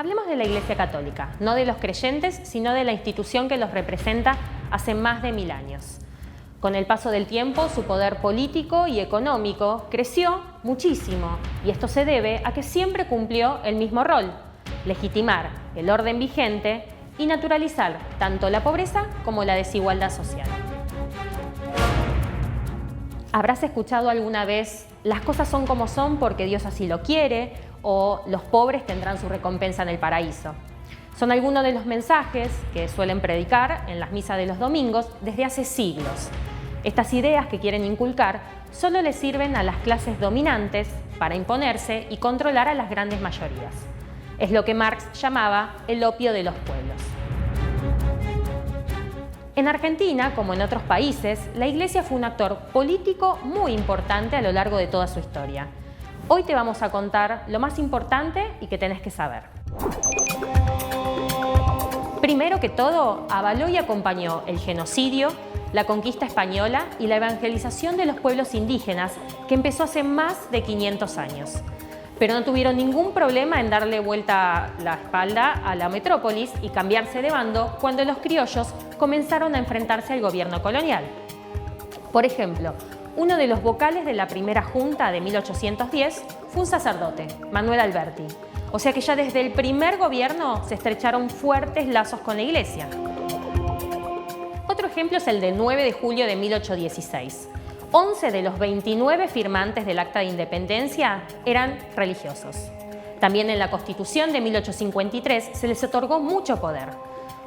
Hablemos de la Iglesia Católica, no de los creyentes, sino de la institución que los representa hace más de 1000 años. Con el paso del tiempo, su poder político y económico creció muchísimo, y esto se debe a que siempre cumplió el mismo rol: legitimar el orden vigente y naturalizar tanto la pobreza como la desigualdad social. ¿Habrás escuchado alguna vez "las cosas son como son porque Dios así lo quiere" o "los pobres tendrán su recompensa en el paraíso"? Son algunos de los mensajes que suelen predicar en las misas de los domingos desde hace siglos. Estas ideas que quieren inculcar solo les sirven a las clases dominantes para imponerse y controlar a las grandes mayorías. Es lo que Marx llamaba el opio de los pueblos. En Argentina, como en otros países, la Iglesia fue un actor político muy importante a lo largo de toda su historia. Hoy te vamos a contar lo más importante y que tenés que saber. Primero que todo, avaló y acompañó el genocidio, la conquista española y la evangelización de los pueblos indígenas, que empezó hace más de 500 años. Pero no tuvieron ningún problema en darle vuelta la espalda a la metrópolis y cambiarse de bando cuando los criollos comenzaron a enfrentarse al gobierno colonial. Por ejemplo, uno de los vocales de la primera junta de 1810 fue un sacerdote, Manuel Alberti. O sea que ya desde el primer gobierno se estrecharon fuertes lazos con la Iglesia. Otro ejemplo es el del 9 de julio de 1816. 11 de los 29 firmantes del Acta de Independencia eran religiosos. También en la Constitución de 1853 se les otorgó mucho poder.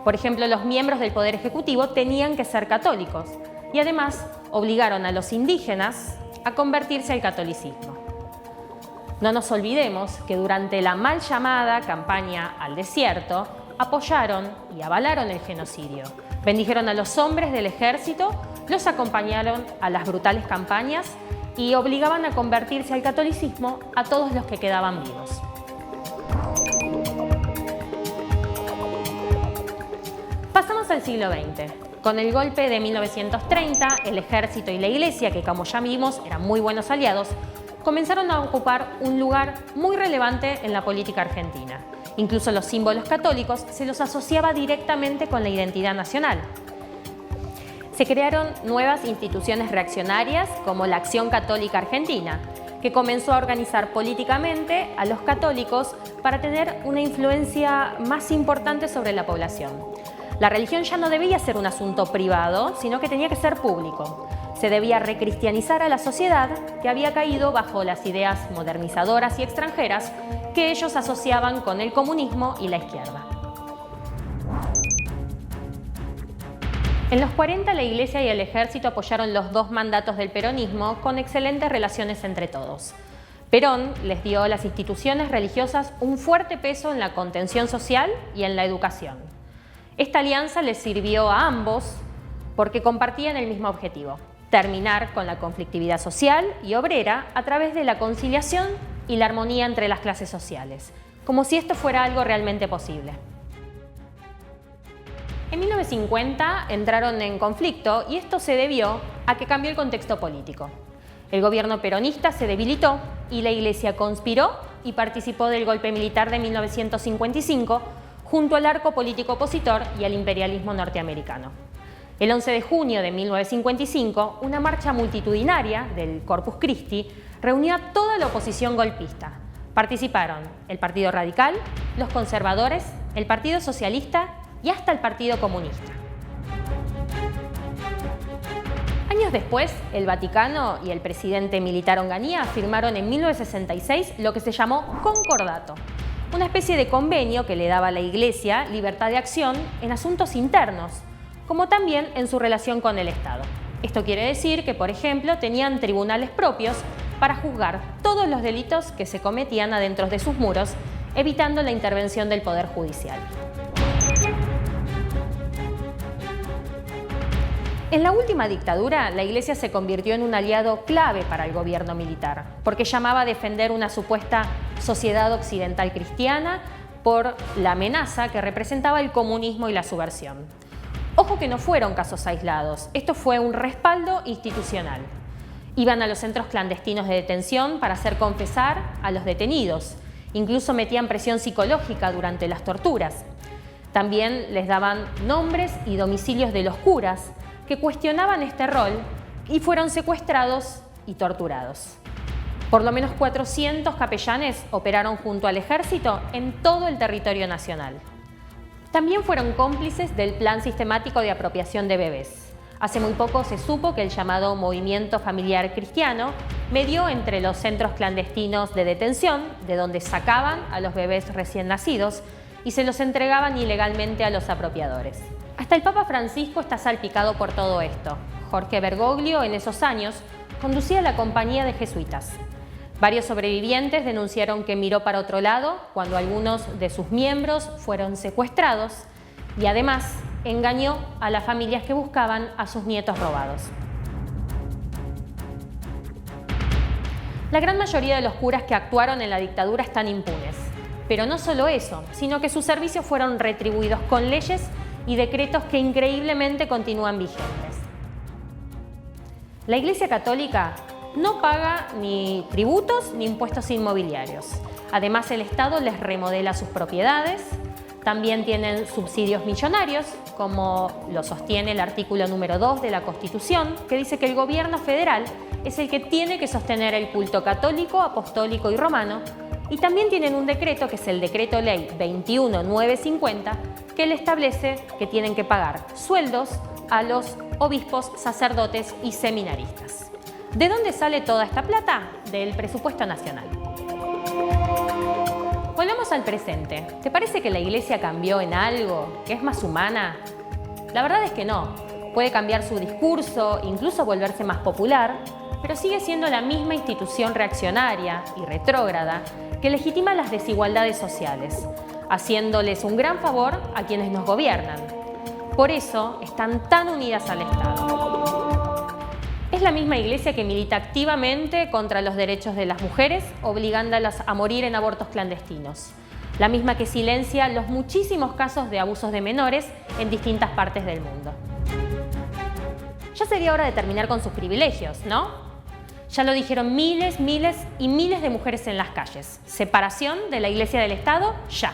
Por ejemplo, los miembros del Poder Ejecutivo tenían que ser católicos y además obligaron a los indígenas a convertirse al catolicismo. No nos olvidemos que durante la mal llamada campaña al desierto apoyaron y avalaron el genocidio. Bendijeron a los hombres del ejército, los acompañaron a las brutales campañas y obligaban a convertirse al catolicismo a todos los que quedaban vivos. Pasamos al siglo XX. Con el golpe de 1930, el ejército y la Iglesia, que como ya vimos eran muy buenos aliados, comenzaron a ocupar un lugar muy relevante en la política argentina. Incluso los símbolos católicos se los asociaba directamente con la identidad nacional. Se crearon nuevas instituciones reaccionarias como la Acción Católica Argentina, que comenzó a organizar políticamente a los católicos para tener una influencia más importante sobre la población. La religión ya no debía ser un asunto privado, sino que tenía que ser público. Se debía recristianizar a la sociedad que había caído bajo las ideas modernizadoras y extranjeras que ellos asociaban con el comunismo y la izquierda. En los 40 la Iglesia y el ejército apoyaron los dos mandatos del peronismo con excelentes relaciones entre todos. Perón les dio a las instituciones religiosas un fuerte peso en la contención social y en la educación. Esta alianza les sirvió a ambos porque compartían el mismo objetivo: terminar con la conflictividad social y obrera a través de la conciliación y la armonía entre las clases sociales, como si esto fuera algo realmente posible. En 1950 entraron en conflicto y esto se debió a que cambió el contexto político. El gobierno peronista se debilitó y la Iglesia conspiró y participó del golpe militar de 1955 junto al arco político opositor y al imperialismo norteamericano. El 11 de junio de 1955, una marcha multitudinaria del Corpus Christi reunió a toda la oposición golpista. Participaron el Partido Radical, los conservadores, el Partido Socialista y hasta el Partido Comunista. Años después, el Vaticano y el presidente militar Onganía firmaron en 1966 lo que se llamó Concordato, una especie de convenio que le daba a la Iglesia libertad de acción en asuntos internos, como también en su relación con el Estado. Esto quiere decir que, por ejemplo, tenían tribunales propios para juzgar todos los delitos que se cometían adentro de sus muros, evitando la intervención del Poder Judicial. En la última dictadura, la Iglesia se convirtió en un aliado clave para el gobierno militar, porque llamaba a defender una supuesta sociedad occidental cristiana por la amenaza que representaba el comunismo y la subversión. Ojo que no fueron casos aislados, esto fue un respaldo institucional. Iban a los centros clandestinos de detención para hacer confesar a los detenidos Incluso metían presión psicológica durante las torturas. También les daban nombres y domicilios de los curas que cuestionaban este rol y fueron secuestrados y torturados. Por lo menos 400 capellanes operaron junto al ejército en todo el territorio nacional. También fueron cómplices del plan sistemático de apropiación de bebés. Hace muy poco se supo que el llamado Movimiento Familiar Cristiano medió entre los centros clandestinos de detención, de donde sacaban a los bebés recién nacidos y se los entregaban ilegalmente a los apropiadores. Hasta el Papa Francisco está salpicado por todo esto. Jorge Bergoglio, en esos años, conducía la compañía de jesuitas. Varios sobrevivientes denunciaron que miró para otro lado cuando algunos de sus miembros fueron secuestrados y además engañó a las familias que buscaban a sus nietos robados. La gran mayoría de los curas que actuaron en la dictadura están impunes. Pero no solo eso, sino que sus servicios fueron retribuidos con leyes y decretos que increíblemente continúan vigentes. La Iglesia Católica no paga ni tributos ni impuestos inmobiliarios. Además, el Estado les remodela sus propiedades. También tienen subsidios millonarios, como lo sostiene el artículo número 2 de la Constitución, que dice que el gobierno federal es el que tiene que sostener el culto católico, apostólico y romano. Y también tienen un decreto, que es el Decreto Ley 21950, que le establece que tienen que pagar sueldos a los obispos, sacerdotes y seminaristas. ¿De dónde sale toda esta plata? Del presupuesto nacional. Volvamos al presente. ¿Te parece que la Iglesia cambió en algo? ¿Que es más humana? La verdad es que no. Puede cambiar su discurso, incluso volverse más popular, pero sigue siendo la misma institución reaccionaria y retrógrada que legitima las desigualdades sociales, haciéndoles un gran favor a quienes nos gobiernan. Por eso están tan unidas al Estado. Es la misma Iglesia que milita activamente contra los derechos de las mujeres, obligándolas a morir en abortos clandestinos. La misma que silencia los muchísimos casos de abusos de menores en distintas partes del mundo. Ya sería hora de terminar con sus privilegios, ¿no? Ya lo dijeron miles y miles de mujeres en las calles. Separación de la Iglesia del Estado, ya.